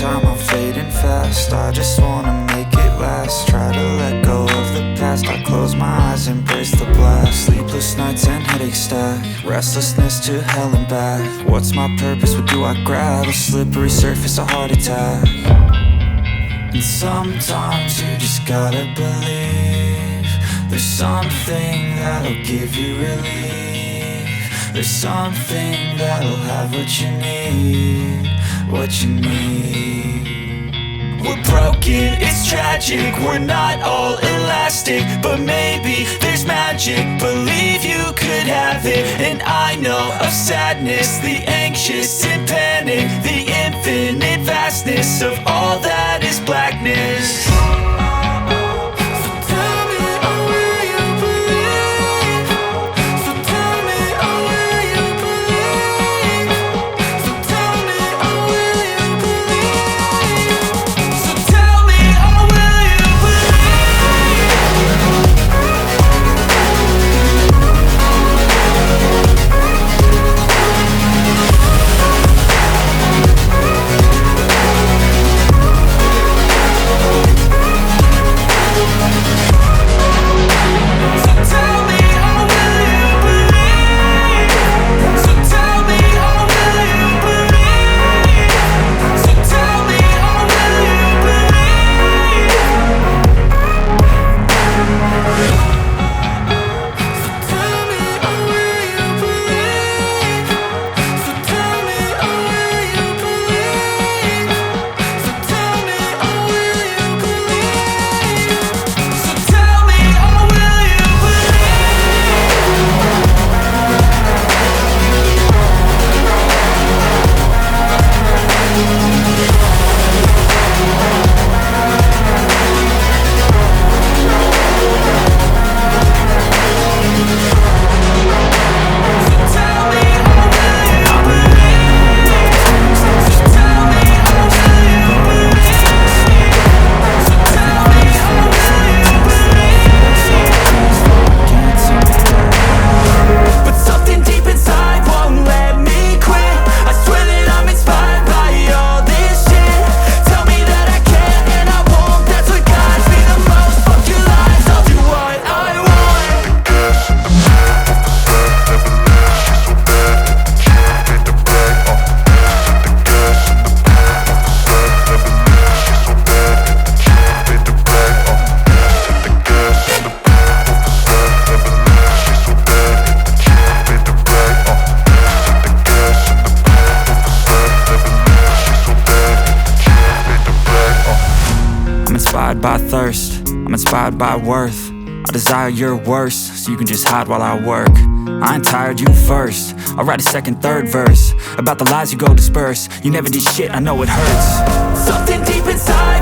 time, I'm fading fast. I just wanna make it last. Try to let go of the past. I close my eyes, embrace the blast. Sleepless nights and headache stack. Restlessness to hell and back. What's my purpose? What do I grab? A slippery surface, a heart attack. And sometimes you just gotta believe there's something that'll give you relief. There's something that'll have what you need, what you need. We're broken, it's tragic, we're not all elastic, but maybe there's magic. Believe you could have it. And I know of sadness, the anxious and panic, the infinite vastness of all that is blackness. By thirst, I'm inspired by worth. I desire your worst, so you can just hide while I work. I ain't tired, you first. I'll write a second, third verse about the lies you go disperse. You never did shit, I know it hurts. Something deep inside